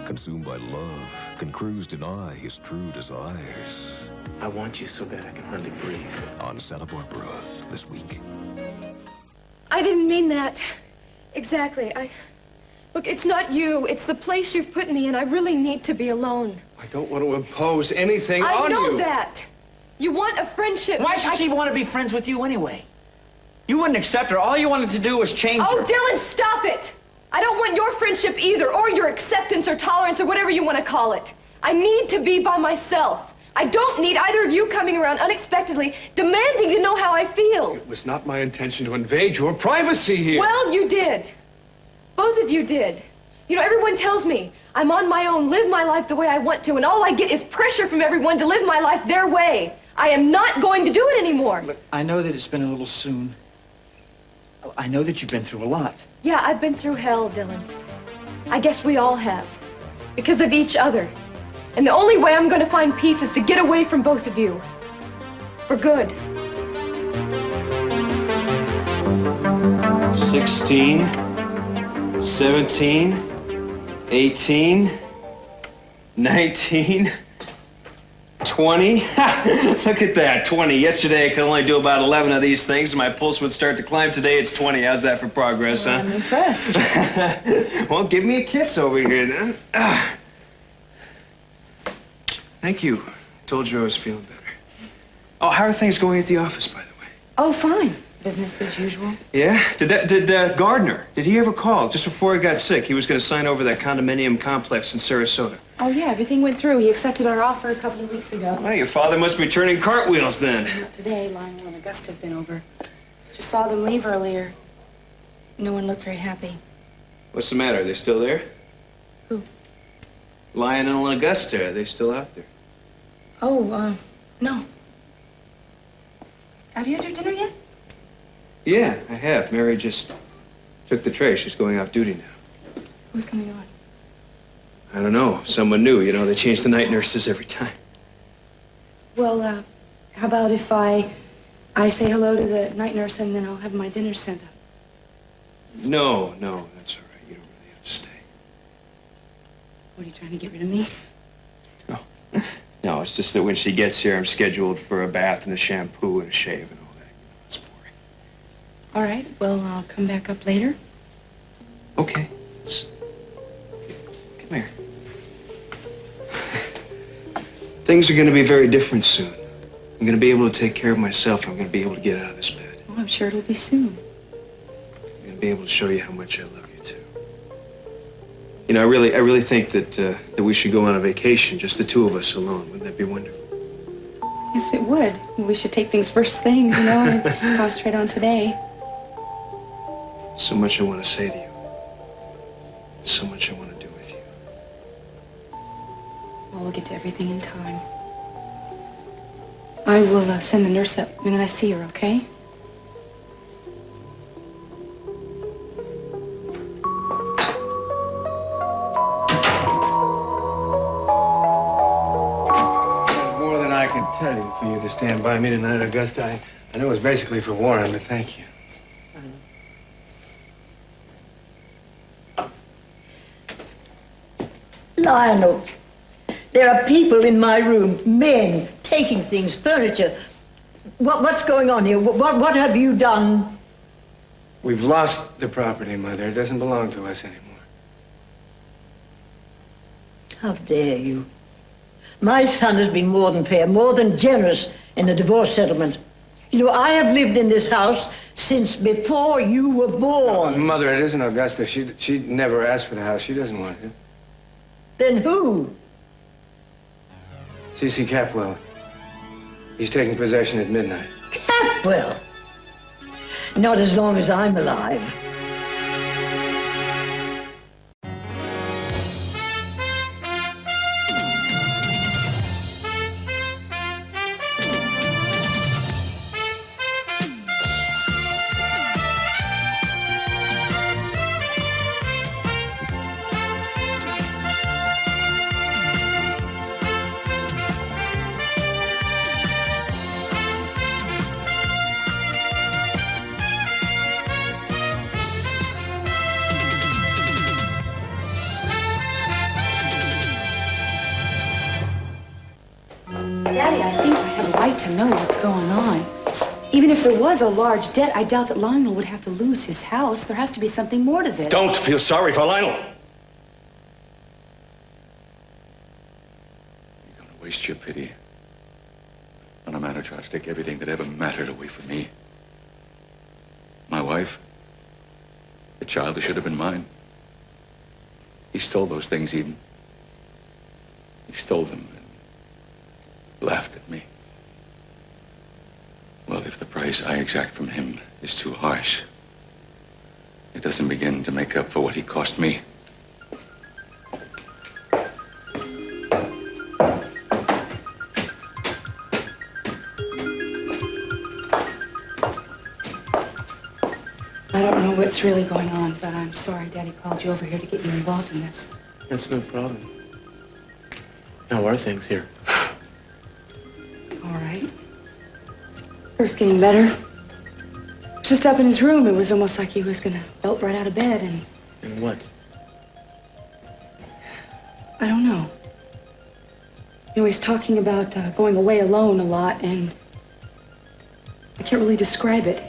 consumed by love, can Cruz deny his true desires? I want you so bad I can hardly breathe. On Santa Barbara this week. I didn't mean that. Exactly. Look, it's not you. It's the place you've put me in. I really need to be alone. I don't want to impose anything on you. I know that. You want a friendship. Why should she want to be friends with you anyway? You wouldn't accept her. All you wanted to do was change her. Oh, Dylan, stop it. I don't want your friendship either, or your acceptance or tolerance or whatever you want to call it. I need to be by myself. I don't need either of you coming around unexpectedly, demanding to know how I feel. It was not my intention to invade your privacy here. Well, you did. Both of you did. You know, everyone tells me I'm on my own, live my life the way I want to, and all I get is pressure from everyone to live my life their way. I am not going to do it anymore. Look, I know that it's been a little soon. I know that you've been through a lot. Yeah, I've been through hell, Dylan. I guess we all have. Because of each other. And the only way I'm going to find peace is to get away from both of you. For good. 16, 17, 18, 19, 20. Look at that, 20. Yesterday I could only do about 11 of these things and my pulse would start to climb. Today it's 20. How's that for progress, huh? I'm impressed. Well, give me a kiss over here then. Thank you. I told you I was feeling better. Oh, how are things going at the office, by the way? Oh, fine. Business as usual. Yeah? Did Gardner, did he ever call just before he got sick? He was going to sign over that condominium complex in Sarasota. Oh, yeah, everything went through. He accepted our offer a couple of weeks ago. Well, your father must be turning cartwheels then. Not today. Lionel and Augusta have been over. Just saw them leave earlier. No one looked very happy. What's the matter? Are they still there? Who? Lionel and Augusta. Are they still out there? Oh, no. Have you had your dinner yet? Yeah, I have. Mary just took the tray. She's going off duty now. Who's coming on? I don't know. Someone new. You know, they change the night nurses every time. Well, how about if I say hello to the night nurse and then I'll have my dinner sent up? No, that's all right. You don't really have to stay. What, are you trying to get rid of me? No. No, it's just that when she gets here, I'm scheduled for a bath and a shampoo and a shave and all that. It's boring. All right. Well, I'll come back up later. Okay. Come here. Things are going to be very different soon. I'm going to be able to take care of myself. I'm going to be able to get out of this bed. Oh, I'm sure it'll be soon. I'm going to be able to show you how much I love you, too. You know, I really think that we should go on a vacation, just the two of us alone. Wouldn't that be wonderful? Yes, it would. We should take things first thing, you know, and concentrate on today. So much I want to say to you. So much I want to do with you. Well, we'll get to everything in time. I will send the nurse up when I see her, okay? More than I can tell you for you to stand by me tonight, Augusta. I know it's basically for Warren, but thank you. Lionel, there are people in my room, men, taking things, furniture. What's going on here? What have you done? We've lost the property, Mother. It doesn't belong to us anymore. How dare you? My son has been more than fair, more than generous in the divorce settlement. You know, I have lived in this house since before you were born. Mother, it isn't Augusta. She never asked for the house. She doesn't want it. Then who? CC Capwell. He's taking possession at midnight. Capwell? Not as long as I'm alive. Daddy, I think I have a right to know what's going on. Even if there was a large debt, I doubt that Lionel would have to lose his house. There has to be something more to this. Don't feel sorry for Lionel. You're going to waste your pity on a man who tries to take everything that ever mattered away from me. My wife, the child who should have been mine. He stole those things, Eden. He stole them and laughed at me. Well, if the price I exact from him is too harsh, it doesn't begin to make up for what he cost me. I don't know what's really going on, but I'm sorry Daddy called you over here to get you involved in this. That's no problem. How are things here? All right. First getting better. Just up in his room, it was almost like he was gonna bolt right out of bed and... And what? I don't know. You know, he's talking about going away alone a lot, and I can't really describe it.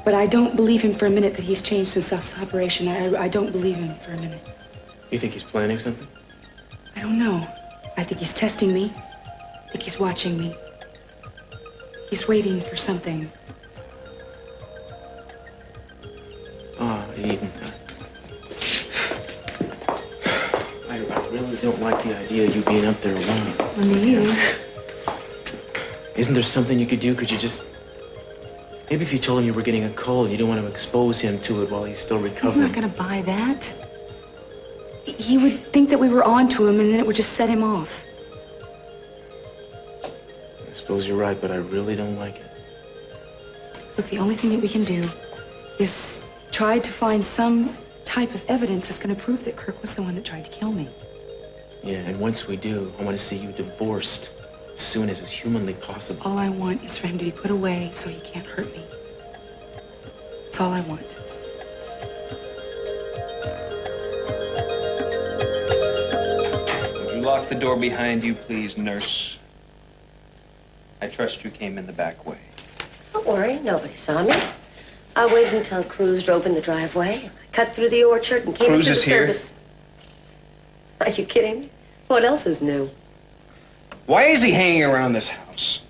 But I don't believe him for a minute that he's changed since this operation. I don't believe him for a minute. You think he's planning something? I don't know. I think he's testing me. I think he's watching me. He's waiting for something. Ah, Eden. I really don't like the idea of you being up there alone. Me either. Isn't there something you could do? Could you just... Maybe if you told him you were getting a cold, you don't want to expose him to it while he's still recovering. He's not gonna buy that. He would think that we were on to him, and then it would just set him off. I suppose you're right, but I really don't like it. Look, the only thing that we can do is try to find some type of evidence that's gonna prove that Kirk was the one that tried to kill me. Yeah, and once we do, I want to see you divorced as soon as is humanly possible. All I want is for him to be put away so he can't hurt me. That's all I want. Would you lock the door behind you, please, nurse? I trust you came in the back way. Don't worry, nobody saw me. I waited until Cruz drove in the driveway. I cut through the orchard and came Cruz into the is here? service. Are you kidding me? What else is new? Why is he hanging around this house?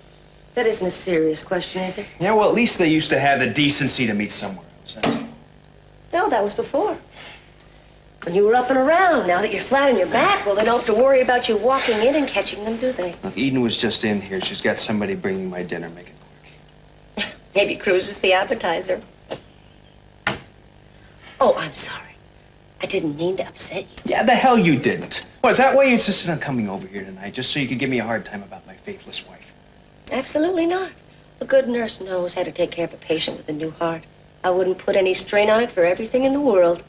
That isn't a serious question, is it? Yeah, well, at least they used to have the decency to meet somewhere else. That's all. No, that was before. When you were up and around. Now that you're flat on your back, well, they don't have to worry about you walking in and catching them, do they? Look, Eden was just in here. She's got somebody bringing my dinner. Make it quick. Maybe Cruz is the appetizer. Oh, I'm sorry. I didn't mean to upset you. Yeah, the hell you didn't. What, is that why you insisted on coming over here tonight? Just so you could give me a hard time about my faithless wife? Absolutely not. A good nurse knows how to take care of a patient with a new heart. I wouldn't put any strain on it for everything in the world.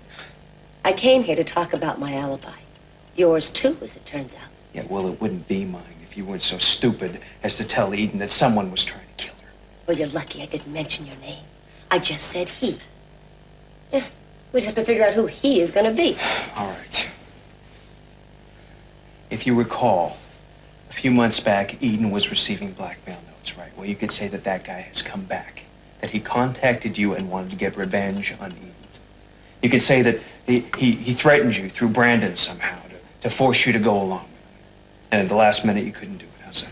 I came here to talk about my alibi. Yours, too, as it turns out. Yeah, well, it wouldn't be mine if you weren't so stupid as to tell Eden that someone was trying to kill her. Well, you're lucky I didn't mention your name. I just said he. Yeah, we just have to figure out who he is going to be. All right. If you recall, a few months back, Eden was receiving blackmail notes, right? Well, you could say that that guy has come back, that he contacted you and wanted to get revenge on Eden. You could say that he threatened you through Brandon somehow to force you to go along with him. And at the last minute, you couldn't do it. How's that?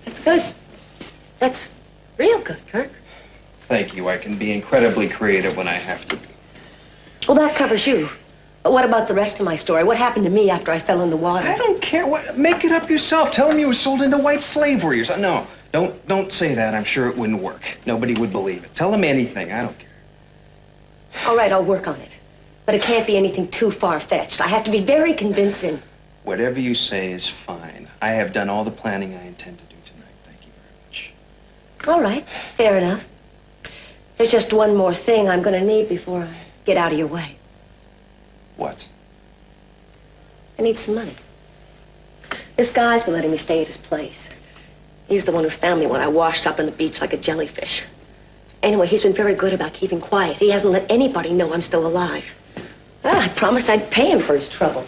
That's good. That's real good, Kirk. Thank you. I can be incredibly creative when I have to be. Well, that covers you. But what about the rest of my story? What happened to me after I fell in the water? I don't care. What? Make it up yourself. Tell him you were sold into white slavery or something. No, don't say that. I'm sure it wouldn't work. Nobody would believe it. Tell him anything. I don't care. All right, I'll work on it. But it can't be anything too far-fetched. I have to be very convincing. Whatever you say is fine. I have done all the planning I intend to do tonight. Thank you very much. All right, fair enough. There's just one more thing I'm going to need before I get out of your way. What? I need some money. This guy's been letting me stay at his place. He's the one who found me when I washed up on the beach like a jellyfish. Anyway, he's been very good about keeping quiet. He hasn't let anybody know I'm still alive. Well, I promised I'd pay him for his trouble.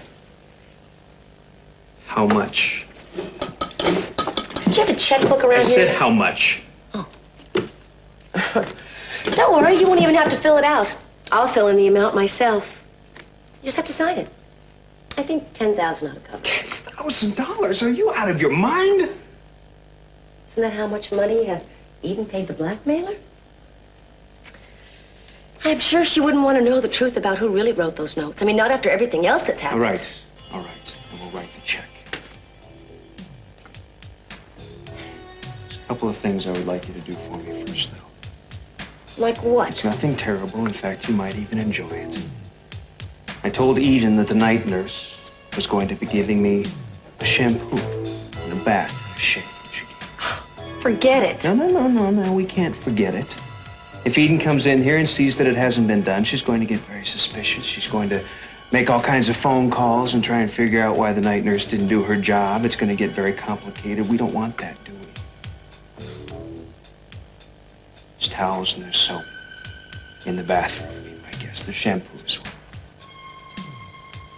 How much? Did you have a checkbook around I here? said how much? Don't worry, you won't even have to fill it out. I'll fill in the amount myself. You just have to sign it. I think 10,000 ought to cover it. $10,000? Are you out of your mind? Isn't that how much money Eden paid the blackmailer? I'm sure she wouldn't want to know the truth about who really wrote those notes. I mean, not after everything else that's happened. All right. All right. And we'll write the check. There's a couple of things I would like you to do for me first, though. Like what? It's nothing terrible. In fact, you might even enjoy it. I told Eden that the night nurse was going to be giving me a shampoo and a bath and a shave. Forget it. No, we can't forget it. If Eden comes in here and sees that it hasn't been done, she's going to get very suspicious. She's going to make all kinds of phone calls and try and figure out why the night nurse didn't do her job. It's going to get very complicated. We don't want that, do we? There's towels and there's soap in the bathroom. I mean, I guess the shampoo as well.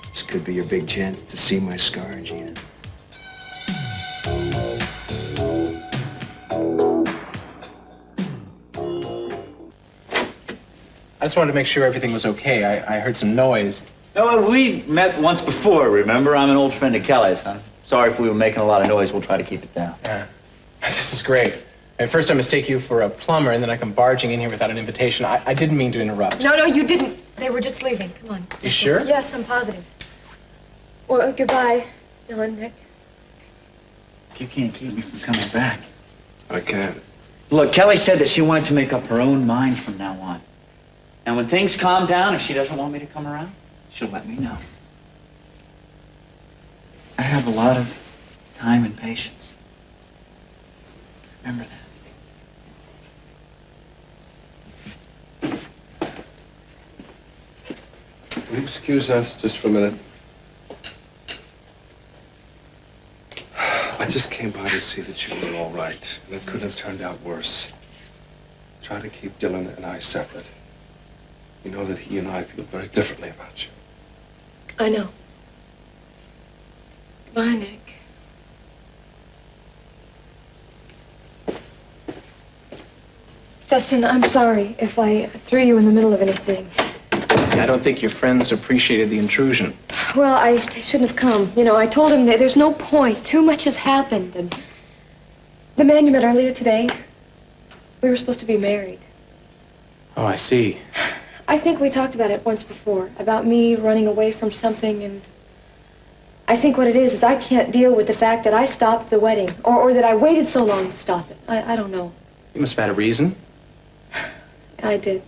This could be your big chance to see my scar, Gina. I just wanted to make sure everything was okay. I heard some noise. No, we met once before, remember? I'm an old friend of Kelly's. I'm sorry if we were making a lot of noise. We'll try to keep it down. Yeah. This is great. At first I mistake you for a plumber, and then I come barging in here without an invitation. I didn't mean to interrupt. No, you didn't. They were just leaving. Come on. You sure? Yes, I'm positive. Well, goodbye, Dylan, Nick. You can't keep me from coming back. I can. Look, Kelly said that she wanted to make up her own mind from now on. And when things calm down, if she doesn't want me to come around, she'll let me know. I have a lot of time and patience. Remember that. Will you excuse us just for a minute? I just came by to see that you were all right, and it couldn't have turned out worse. Try to keep Dylan and I separate. You know that he and I feel very differently about you. I know. Goodbye, Nick. Justin, I'm sorry if I threw you in the middle of anything. I don't think your friends appreciated the intrusion. Well, they shouldn't have come. You know, I told him that there's no point. Too much has happened. And the man you met earlier today, we were supposed to be married. Oh, I see. I think we talked about it once before, about me running away from something, and I think what it is I can't deal with the fact that I stopped the wedding, or that I waited so long to stop it. I don't know. You must have had a reason. I did.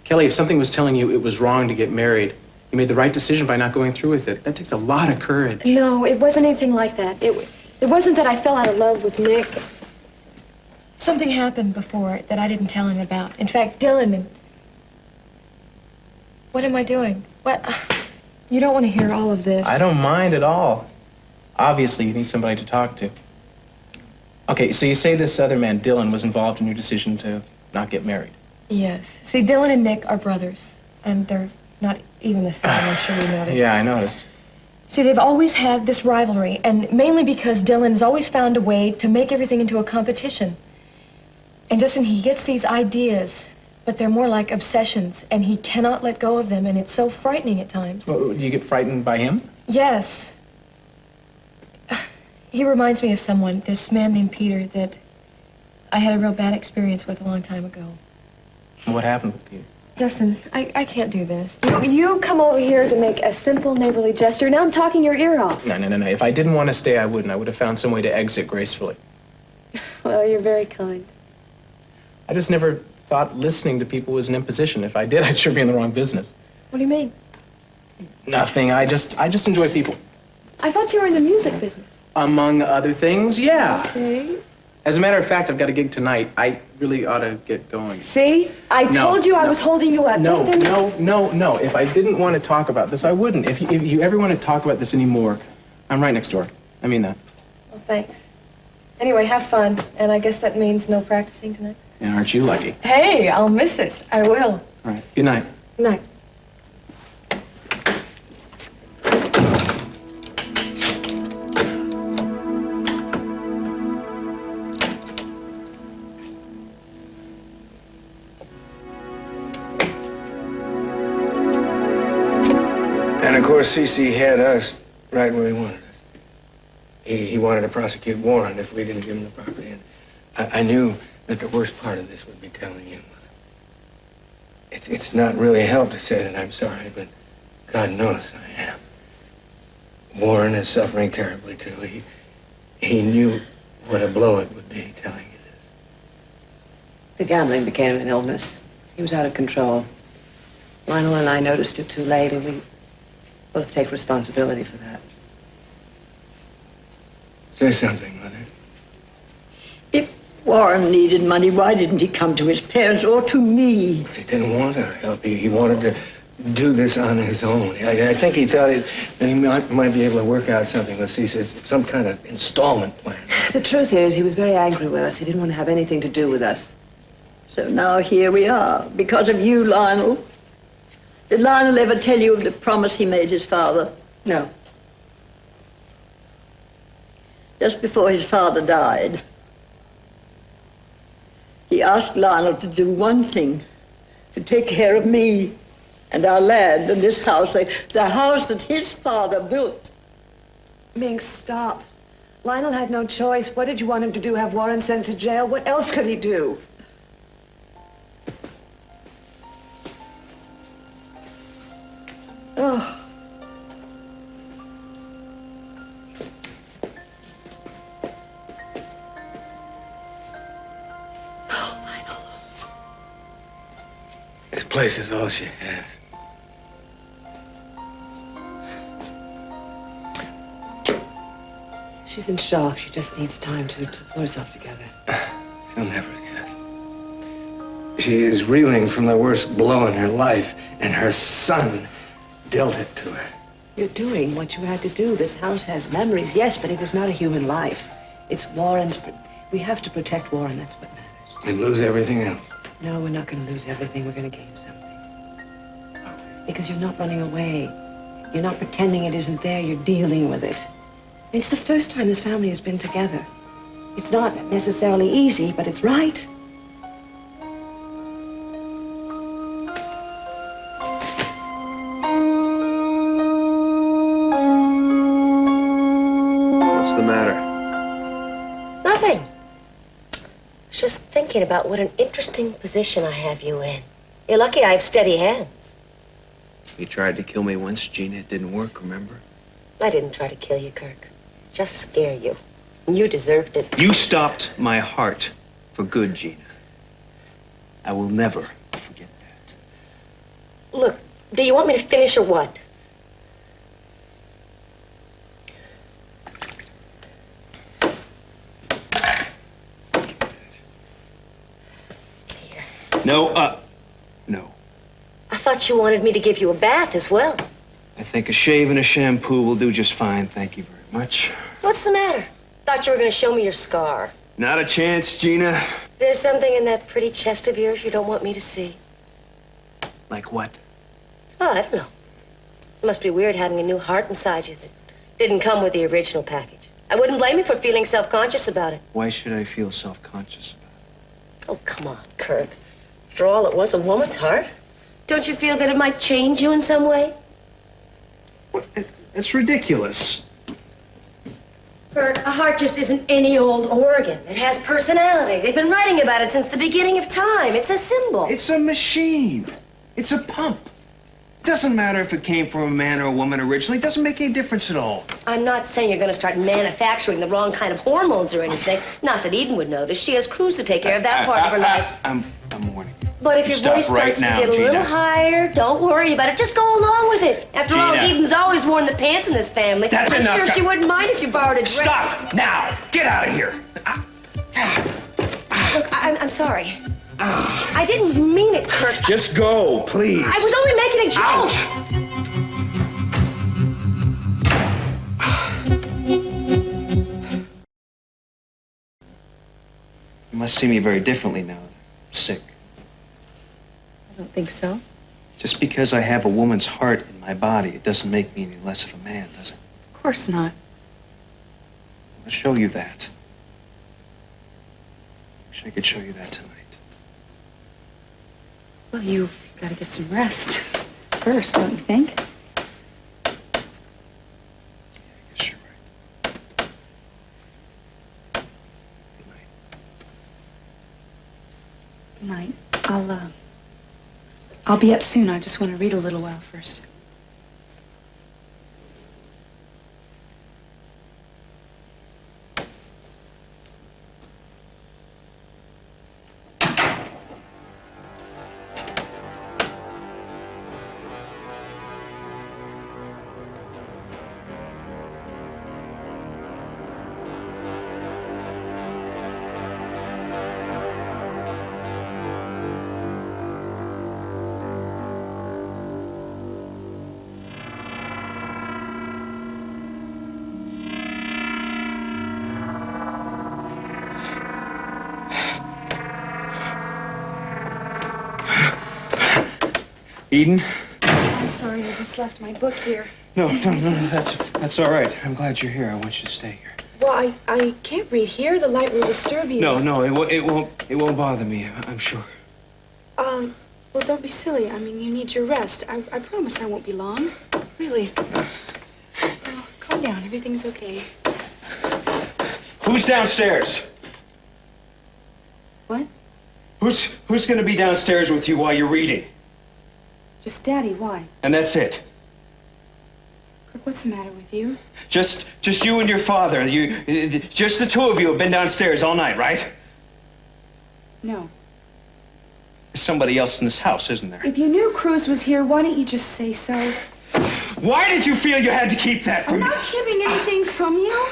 Kelly, if something was telling you it was wrong to get married, you made the right decision by not going through with it. That takes a lot of courage. No, it wasn't anything like that. It wasn't that I fell out of love with Nick. Something happened before that I didn't tell him about. In fact, Dylan and... What am I doing? What? You don't want to hear all of this. I don't mind at all. Obviously, you need somebody to talk to. Okay, so you say this other man, Dylan, was involved in your decision to not get married. Yes. See, Dylan and Nick are brothers, and they're not even the same. I'm sure you noticed. Yeah, I noticed. See, they've always had this rivalry, and mainly because Dylan has always found a way to make everything into a competition. And Justin, he gets these ideas, but they're more like obsessions, and he cannot let go of them, and it's so frightening at times. Well, do you get frightened by him? Yes. He reminds me of someone, this man named Peter, that I had a real bad experience with a long time ago. What happened with Peter? Justin, I can't do this. You come over here to make a simple neighborly gesture. Now I'm talking your ear off. No. If I didn't want to stay, I wouldn't. I would have found some way to exit gracefully. Well, you're very kind. I just never thought listening to people was an imposition. If I did, I'd sure be in the wrong business. What do you mean? Nothing. I just enjoy people. I thought you were in the music business. Among other things, yeah. Okay. As a matter of fact, I've got a gig tonight. I really ought to get going. See? I told you I was holding you up. No, Justin. no. If I didn't want to talk about this, I wouldn't. If you ever want to talk about this anymore, I'm right next door. I mean that. Well, thanks. Anyway, have fun. And I guess that means no practicing tonight. Yeah, aren't you lucky? Hey, I'll miss it. I will. All right. Good night. Good night. And of course, CC had us right where he wanted us. He wanted to prosecute Warren if we didn't give him the property. And I knew that the worst part of this would be telling you. It's not really help to say that I'm sorry, but God knows I am. Warren is suffering terribly, too. He knew what a blow it would be telling you this. The gambling became an illness. He was out of control. Lionel and I noticed it too late, and we both take responsibility for that. Say something, Mother. If Warren needed money, why didn't he come to his parents or to me? He didn't want our help. He wanted to do this on his own. I think he thought that he might be able to work out something with CC, some kind of installment plan. The truth is, he was very angry with us. He didn't want to have anything to do with us. So now here we are, because of you, Lionel. Did Lionel ever tell you of the promise he made his father? No. Just before his father died, he asked Lionel to do one thing, to take care of me and our land and this house, the house that his father built. Minx, stop. Lionel had no choice. What did you want him to do, have Warren sent to jail? What else could he do? Oh. This place is all she has. She's in shock. She just needs time to pull herself together. She'll never adjust. She is reeling from the worst blow in her life, and her son dealt it to her. You're doing what you had to do. This house has memories, yes, but it is not a human life. It's Warren's. We have to protect Warren. That's what matters. And lose everything else. No, we're not going to lose everything. We're going to gain something. Because you're not running away. You're not pretending it isn't there. You're dealing with it. It's the first time this family has been together. It's not necessarily easy, but it's right. What's the matter? Nothing. Just thinking about what an interesting position I have you in. You're lucky I have steady hands. You tried to kill me once, Gina. It didn't work, remember? I didn't try to kill you, Kirk. Just scare you. And you deserved it. You stopped my heart for good, Gina. I will never forget that. Look, do you want me to finish or what? No, no. I thought you wanted me to give you a bath as well. I think a shave and a shampoo will do just fine. Thank you very much. What's the matter? Thought you were going to show me your scar. Not a chance, Gina. There's something in that pretty chest of yours you don't want me to see. Like what? Oh, I don't know. It must be weird having a new heart inside you that didn't come with the original package. I wouldn't blame you for feeling self-conscious about it. Why should I feel self-conscious about it? Oh, come on, Kirk. After all, it was a woman's heart. Don't you feel that it might change you in some way? What? It's ridiculous. Kirk, a heart just isn't any old organ. It has personality. They've been writing about it since the beginning of time. It's a symbol. It's a machine. It's a pump. It doesn't matter if it came from a man or a woman originally. It doesn't make any difference at all. I'm not saying you're going to start manufacturing the wrong kind of hormones or anything. Not that Eden would notice. She has crews to take care of that part of her life. I'm warning you. But if your voice starts to get a little higher, don't worry about it. Just go along with it. After all, Eden's always worn the pants in this family. That's I'm enough. sure she wouldn't mind if you borrowed a dress. Stop now! Get out of here! Look, I'm sorry. I didn't mean it, Kirk. Just go, please. I was only making a joke. You must see me very differently now that I'm sick. I don't think so. Just because I have a woman's heart in my body, it doesn't make me any less of a man, does it? Of course not. I'll show you that. Wish I could show you that tonight. Well, you've got to get some rest first, don't you think? I'll be up soon. I just want to read a little while first. Eden? I'm sorry, I just left my book here. No, that's all right. I'm glad you're here. I want you to stay here. Well, I can't read here. The light will disturb you. No, it won't bother me. I'm sure. Well, don't be silly. I mean, you need your rest. I promise I won't be long. Really. Now, calm down. Everything's okay. Who's downstairs? What? Who's gonna be downstairs with you while you're reading? Just Daddy. Why? And that's it. Kirk, what's the matter with you? Just you and your father. Just the two of you have been downstairs all night, right? No. There's somebody else in this house, isn't there? If you knew Cruz was here, why didn't you just say so? Why did you feel you had to keep that from me? I'm not keeping anything from you.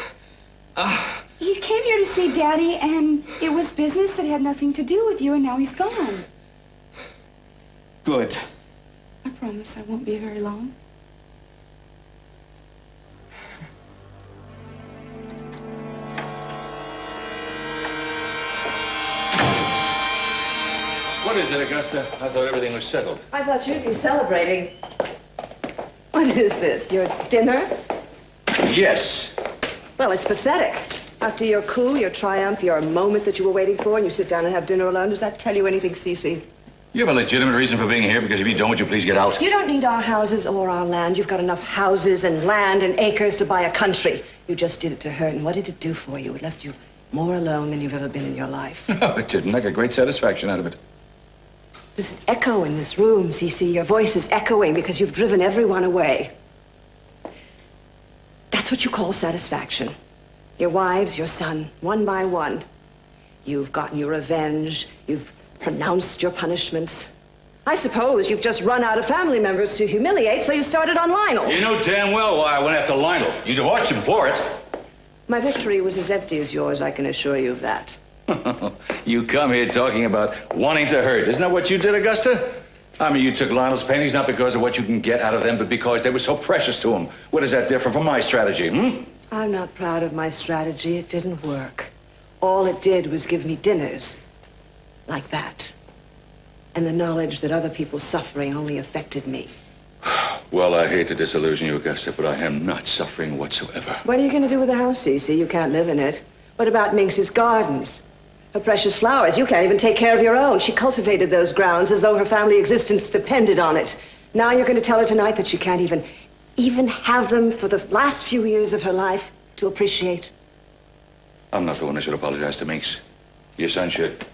He came here to see Daddy, and it was business that had nothing to do with you, and now he's gone. Good. I promise I won't be very long. What is it, Augusta? I thought everything was settled. I thought you'd be celebrating. What is this, your dinner? Yes. Well, it's pathetic. After your coup, your triumph, your moment that you were waiting for, and you sit down and have dinner alone, does that tell you anything, CC? You have a legitimate reason for being here, because if you don't, would you please get out? You don't need our houses or our land. You've got enough houses and land and acres to buy a country. You just did it to her, and what did it do for you? It left you more alone than you've ever been in your life. No, it didn't. I got great satisfaction out of it. There's an echo in this room, CC. Your voice is echoing because you've driven everyone away. That's what you call satisfaction. Your wives, your son, one by one. You've gotten your revenge. You've pronounced your punishments. I suppose you've just run out of family members to humiliate, so you started on Lionel. You know damn well why I went after Lionel. You divorced him for it. My victory was as empty as yours, I can assure you of that. You come here talking about wanting to hurt. Isn't that what you did, Augusta? I mean, you took Lionel's paintings not because of what you can get out of them, but because they were so precious to him. What does that differ from my strategy, I'm not proud of my strategy. It didn't work. All it did was give me dinners like that. And the knowledge that other people's suffering only affected me. Well, I hate to disillusion you, Augusta, but I am not suffering whatsoever. What are you going to do with the house, CC? You can't live in it. What about Minx's gardens? Her precious flowers. You can't even take care of your own. She cultivated those grounds as though her family existence depended on it. Now you're going to tell her tonight that she can't even have them for the last few years of her life to appreciate. I'm not the one who should apologize to Minx. Your son should.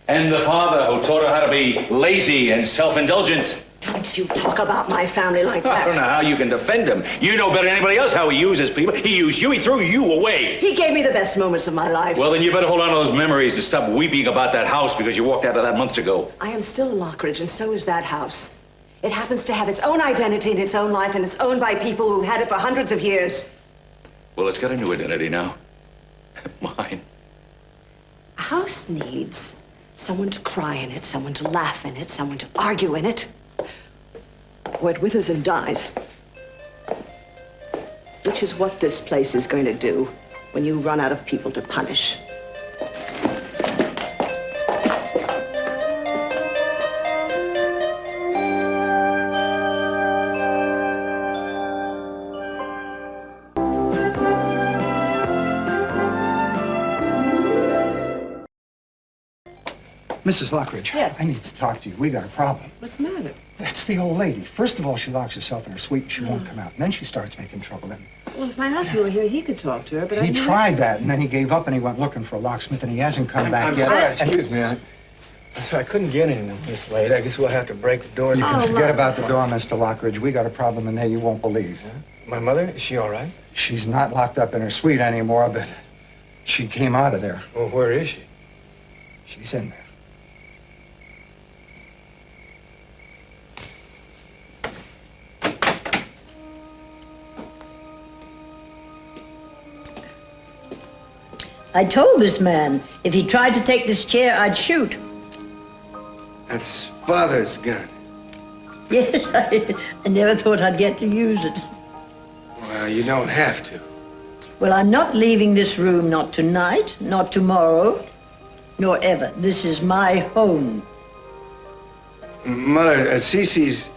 And the father who taught her how to be lazy and self-indulgent. Don't you talk about my family like that. I don't know how you can defend him. You know better than anybody else how he uses people. He used you. He threw you away. He gave me the best moments of my life. Well, then you better hold on to those memories and stop weeping about that house because you walked out of that months ago. I am still a Lockridge, and so is that house. It happens to have its own identity and its own life, and it's owned by people who had it for hundreds of years. Well, it's got a new identity now. Mine. A house needs someone to cry in it, someone to laugh in it, someone to argue in it. Or it withers and dies. Which is what this place is going to do when you run out of people to punish. Mrs. Lockridge, Yes. I need to talk to you. We got a problem. What's the matter? It's the old lady. First of all, she locks herself in her suite and she won't come out. And then she starts making trouble. Then Well, if my husband were here, he could talk to her, but he tried that, and then he gave up and he went looking for a locksmith, and he hasn't come back I'm yet. sorry, And- excuse me. So I couldn't get anyone this late. I guess we'll have to break the door. You can forget about the door, Mr. Lockridge. We got a problem in there you won't believe. Huh? My mother? Is she all right? She's not locked up in her suite anymore, but she came out of there. Well, where is she? She's in there. I told this man if he tried to take this chair, I'd shoot. That's Father's gun. Yes, I never thought I'd get to use it. Well, you don't have to. Well, I'm not leaving this room, not tonight, not tomorrow, nor ever. This is my home. Mother, CC's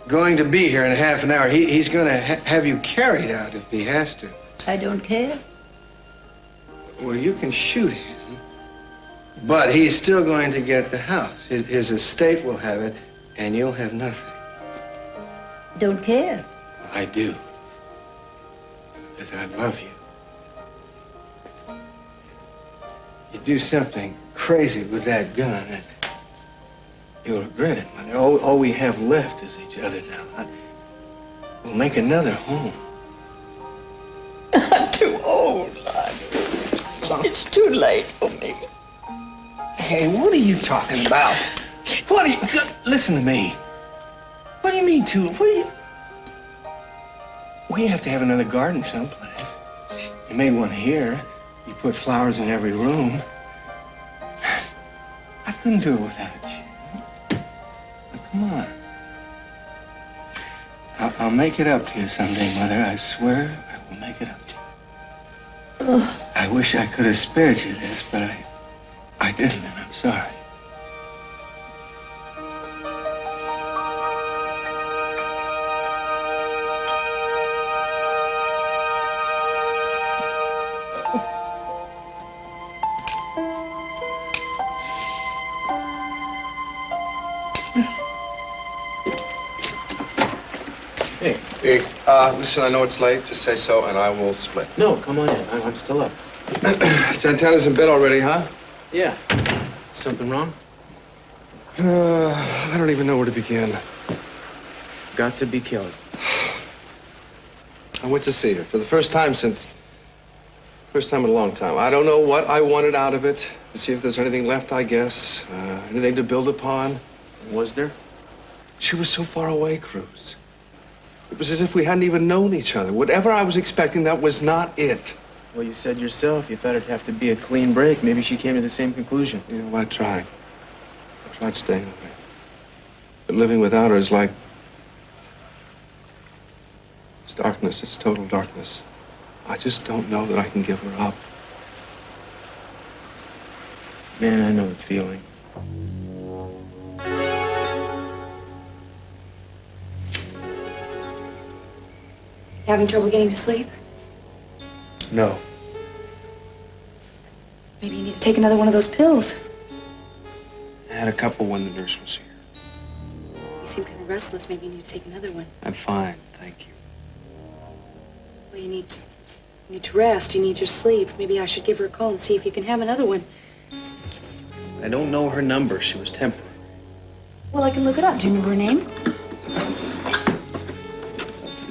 going to be here in half an hour. He's going to have you carried out if he has to. I don't care. Well, you can shoot him, but he's still going to get the house. His estate will have it, and you'll have nothing. Don't care. I do, because I love you. You do something crazy with that gun, and you'll regret it, Mother. All we have left is each other now. We'll make another home. I'm too old, Lionel. It's too late for me. Hey, what are you talking about? What are you... Listen to me. What do you mean, too? What do you... We have to have another garden someplace. You made one here. You put flowers in every room. I couldn't do it without you. Now, come on. I'll make it up to you someday, Mother. I swear I will make it up to you. Ugh. I wish I could have spared you this, but I didn't, and I'm sorry. Hey, listen, I know it's late. Just say so, and I will split. No, come on in. I'm still up. Santana's in bed already, huh? Yeah. Something wrong? I don't even know where to begin. Got to be killed. I went to see her for the first time in a long time. I don't know what I wanted out of it. To see if there's anything left, I guess. Anything to build upon. Was there? She was so far away, Cruz. It was as if we hadn't even known each other. Whatever I was expecting, that was not it. Well, you said yourself you thought it'd have to be a clean break. Maybe she came to the same conclusion. You know, I tried. I tried staying away. But living without her is like... It's darkness. It's total darkness. I just don't know that I can give her up. Man, I know the feeling. Having trouble getting to sleep? No. Maybe you need to take another one of those pills. I had a couple when the nurse was here. You seem kind of restless. Maybe you need to take another one. I'm fine, thank you. Well, you need to rest. You need your sleep. Maybe I should give her a call and see if you can have another one. I don't know her number. She was temporary. Well, I can look it up. Do you remember her name?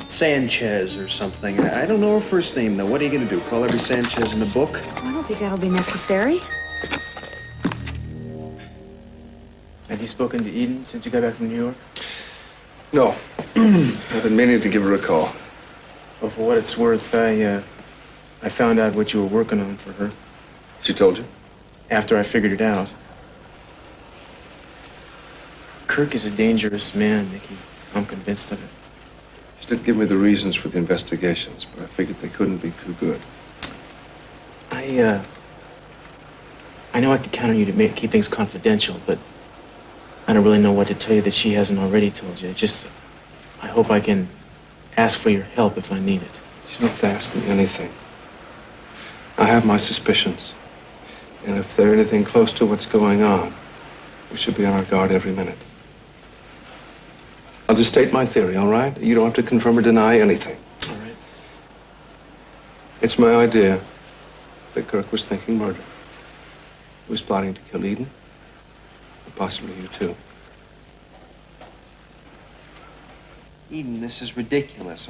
Sanchez or something. I don't know her first name, though. What are you going to do? Call every Sanchez in the book? I don't think that'll be necessary. Have you spoken to Eden since you got back from New York? No. I've been meaning to give her a call. Well, for what it's worth, I found out what you were working on for her. She told you? After I figured it out. Kirk is a dangerous man, Nicky. I'm convinced of it. She did give me the reasons for the investigations, but I figured they couldn't be too good. I know I could count on you to keep things confidential, but I don't really know what to tell you that she hasn't already told you. I hope I can ask for your help if I need it. You don't have to ask me anything. I have my suspicions. And if they're anything close to what's going on, we should be on our guard every minute. I'll just state my theory, all right? You don't have to confirm or deny anything. All right. It's my idea that Kirk was thinking murder. He was plotting to kill Eden, Possibly you too. Eden, this is ridiculous.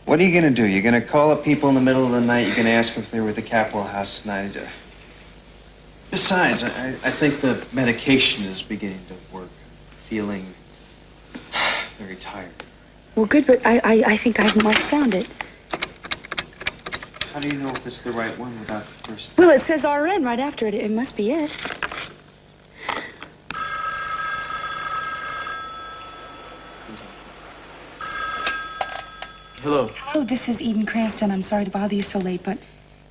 What are you gonna do? You're gonna call up people in the middle of the night, you're gonna ask them if they were at the Capwell house tonight. Besides, I think the medication is beginning to work. Feeling very tired. Well, good, but I think I might have found it. How do you know if it's the right one without the first? Well, it says RN right after it. It must be it. Hello. Oh, this is Eden Cranston. I'm sorry to bother you so late, but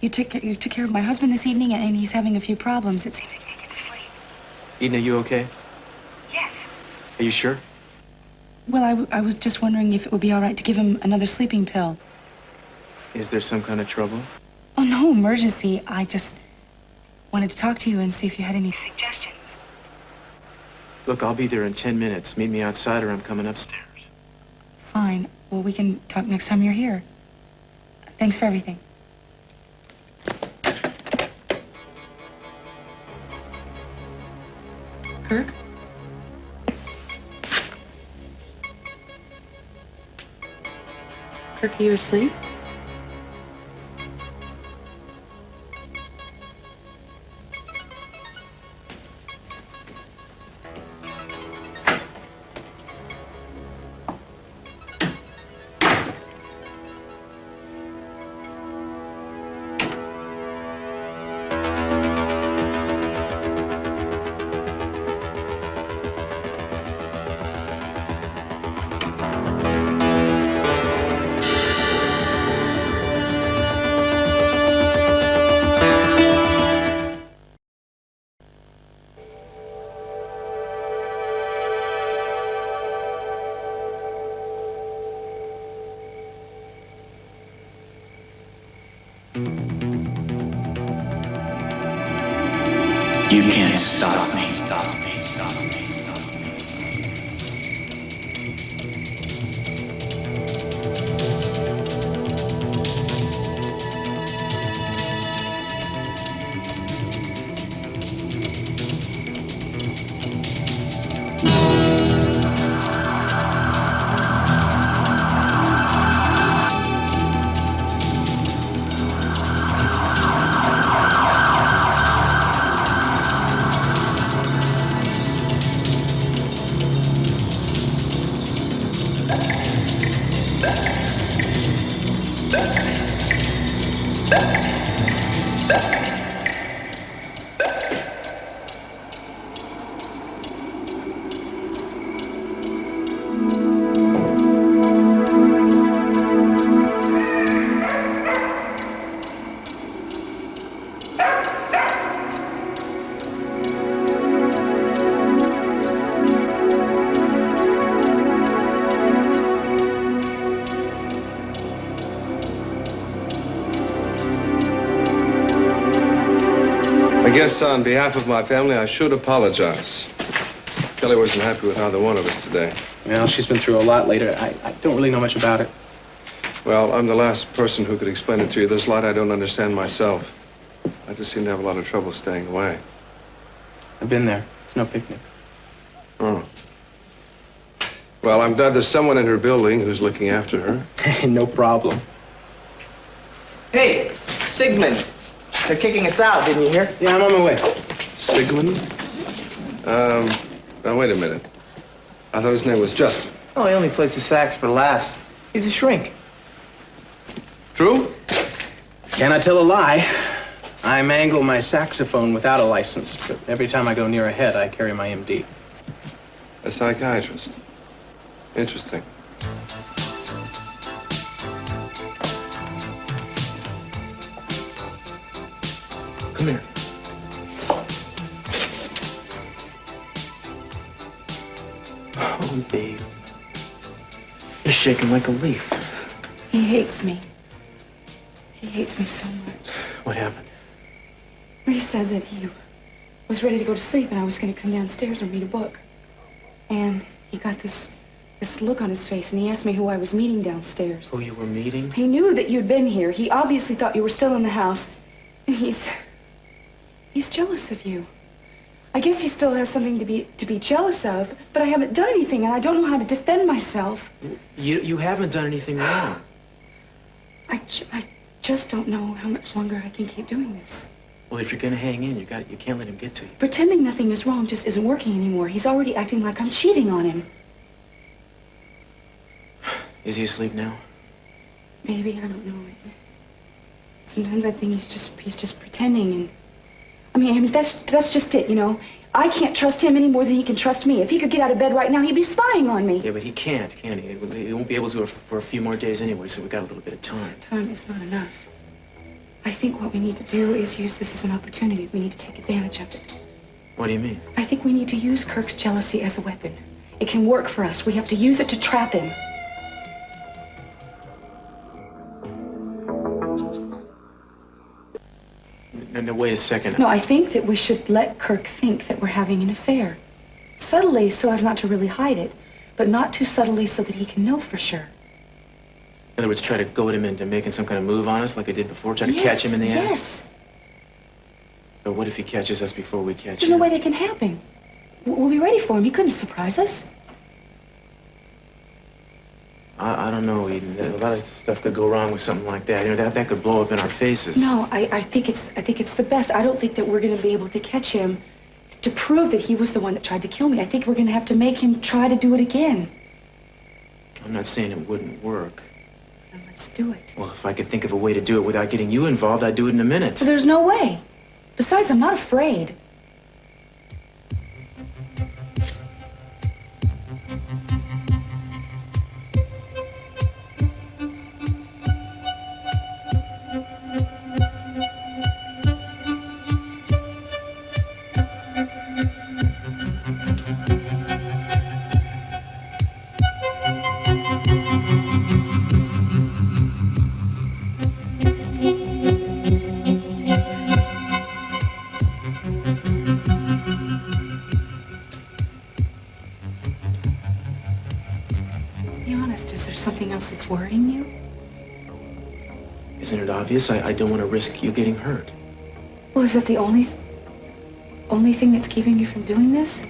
you took care of my husband this evening, and he's having a few problems. It seems he can't get to sleep. Eden, are you okay? Yes. Are you sure? Well, I was just wondering if it would be all right to give him another sleeping pill. Is there some kind of trouble? Oh, no emergency. I just wanted to talk to you and see if you had any suggestions. Look, I'll be there in 10 minutes. Meet me outside or I'm coming upstairs. Fine. Well, we can talk next time you're here. Thanks for everything. Kirk? Kirk, are you asleep? You can't stop me, stop me, stop me, stop me. I guess on behalf of my family, I should apologize. Kelly wasn't happy with either one of us today. Well, she's been through a lot later. I don't really know much about it. Well, I'm the last person who could explain it to you. There's a lot I don't understand myself. I just seem to have a lot of trouble staying away. I've been there. It's no picnic. Oh. Well, I'm glad there's someone in her building who's looking after her. No problem. Hey, Sigmund. They're kicking us out, didn't you hear? Yeah, I'm on my way. Sigmund? Now, wait a minute. I thought his name was Justin. Oh, he only plays the sax for laughs. He's a shrink. True? Cannot tell a lie. I mangle my saxophone without a license, but every time I go near a head, I carry my MD. A psychiatrist. Interesting. Come here. Oh, babe. You're shaking like a leaf. He hates me. He hates me so much. What happened? He said that he was ready to go to sleep and I was going to come downstairs and read a book. And he got this look on his face and he asked me who I was meeting downstairs. Who you were meeting? He knew that you'd been here. He obviously thought you were still in the house. And he's jealous of you. I guess he still has something to be jealous of, but I haven't done anything, and I don't know how to defend myself. You haven't done anything wrong. I just don't know how much longer I can keep doing this. Well, if you're gonna hang in, you can't let him get to you. Pretending nothing is wrong just isn't working anymore. He's already acting like I'm cheating on him. Is he asleep now? Maybe, I don't know. Sometimes I think he's just pretending, and I mean that's just it, you know. I can't trust him any more than he can trust me. If he could get out of bed right now, he'd be spying on me. Yeah, but he can't, can he? He won't be able to for a few more days anyway, so we got a little bit of time. Time is not enough. I think what we need to do is use this as an opportunity. We need to take advantage of it. What do you mean? I think we need to use Kirk's jealousy as a weapon. It can work for us. We have to use it to trap him. No, wait a second. No, I think that we should let Kirk think that we're having an affair. Subtly, so as not to really hide it, but not too subtly so that he can know for sure. In other words, try to goad him into making some kind of move on us like I did before? Try to catch him in the act? Yes. But what if he catches us before we catch There's him? no way that can happen. We'll be ready for him. He couldn't surprise us. I don't know, Eden. A lot of stuff could go wrong with something like that. You know, that could blow up in our faces. No, I think it's the best. I don't think that we're going to be able to catch him to prove that he was the one that tried to kill me. I think we're going to have to make him try to do it again. I'm not saying it wouldn't work. Then let's do it. Well, if I could think of a way to do it without getting you involved, I'd do it in a minute. So there's no way. Besides, I'm not afraid. Be honest, is there something else that's worrying you? Isn't it obvious? I don't want to risk you getting hurt. Well, is that the only thing that's keeping you from doing this?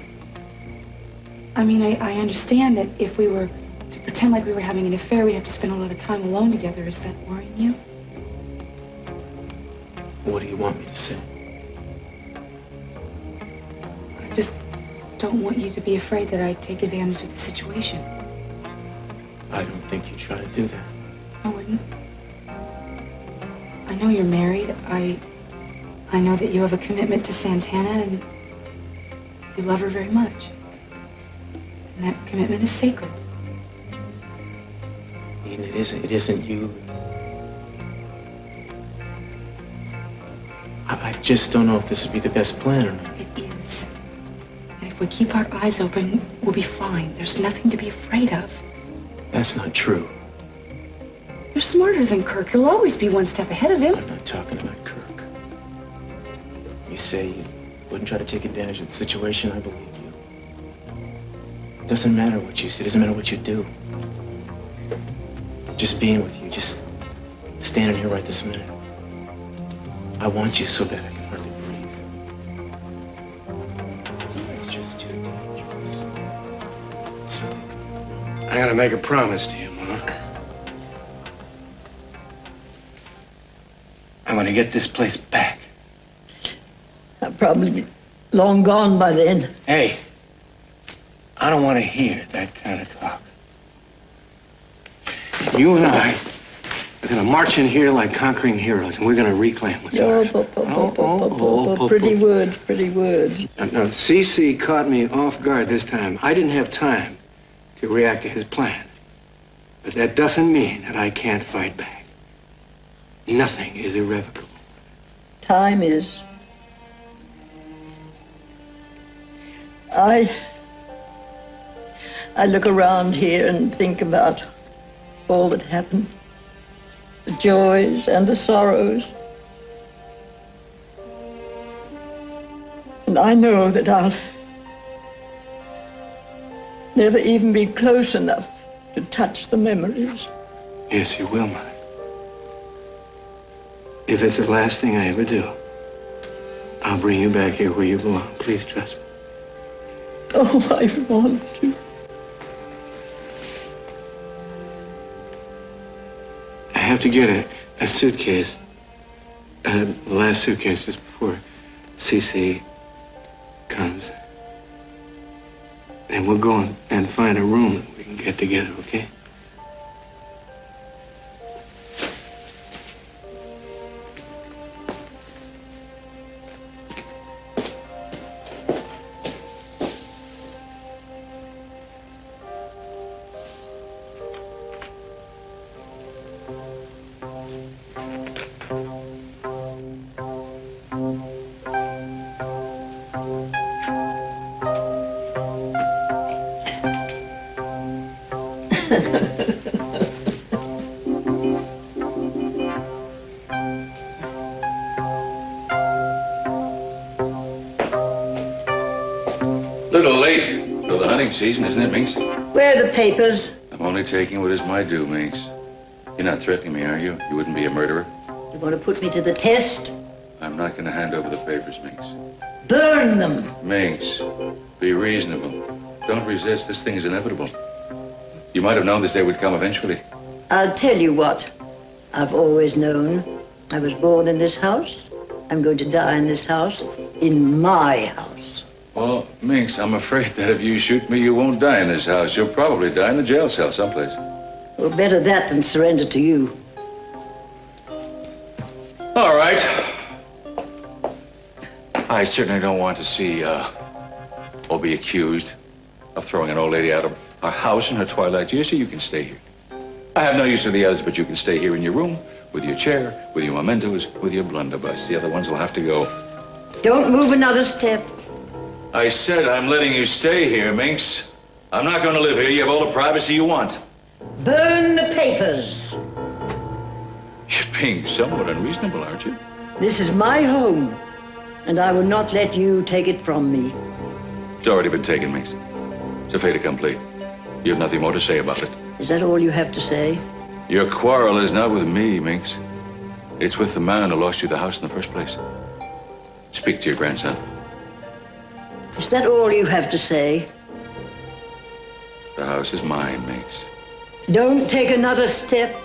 I mean, I understand that if we were to pretend like we were having an affair, we'd have to spend a lot of time alone together. Is that worrying you? What do you want me to say? I just don't want you to be afraid that I'd take advantage of the situation. I don't think you'd try to do that. I wouldn't. I know you're married. I know that you have a commitment to Santana and you love her very much. And that commitment is sacred. Eden, it isn't you. I just don't know if this would be the best plan or not. It is. And if we keep our eyes open, we'll be fine. There's nothing to be afraid of. That's not true. You're smarter than Kirk. You'll always be one step ahead of him. I'm not talking about Kirk. You say you wouldn't try to take advantage of the situation. I believe you. It doesn't matter what you say. It doesn't matter what you do. Just being with you, just standing here right this minute. I want you so bad I can hardly breathe. It's just too dangerous. Something. I gotta make a promise to you, Ma. I'm gonna get this place back. I'll probably be long gone by then. Hey, I don't want to hear that kind of talk. You and I are gonna march in here like conquering heroes, and we're gonna reclaim what's ours. Pretty words, pretty words. Now, CC caught me off guard this time. I didn't have time to react to his plan. But that doesn't mean that I can't fight back. Nothing is irrevocable. Time is. I look around here and think about all that happened. The joys and the sorrows. And I know that I'll never even be close enough to touch the memories. Yes, you will, Mother. If it's the last thing I ever do, I'll bring you back here where you belong. Please trust me. Oh, I want to. I have to get a suitcase. The last suitcase just before CC comes. And we'll go and find a room that we can get together, okay? Little late for the hunting season, isn't it, Minx? Where are the papers? I'm only taking what is my due, Minx. You're not threatening me, are you? You wouldn't be a murderer? You want to put me to the test? I'm not going to hand over the papers, Minx. Burn them. Minx, be reasonable. Don't resist. This thing is inevitable. You might have known this day would come eventually. I'll tell you what. I've always known. I was born in this house. I'm going to die in this house. In my house. Well, Minx, I'm afraid that if you shoot me, you won't die in this house. You'll probably die in a jail cell someplace. Well, better that than surrender to you. All right. I certainly don't want to see or be accused of throwing an old lady out of our house in her twilight years, so you can stay here. I have no use for the others, but you can stay here in your room, with your chair, with your mementos, with your blunderbuss. The other ones will have to go. Don't move another step. I said I'm letting you stay here, Minx. I'm not going to live here. You have all the privacy you want. Burn the papers. You're being somewhat unreasonable, aren't you? This is my home, and I will not let you take it from me. It's already been taken, Minx. It's a fait accompli. You have nothing more to say about it. Is that all you have to say? Your quarrel is not with me, Minx. It's with the man who lost you the house in the first place. Speak to your grandson. Is that all you have to say? The house is mine, Minx. Don't take another step.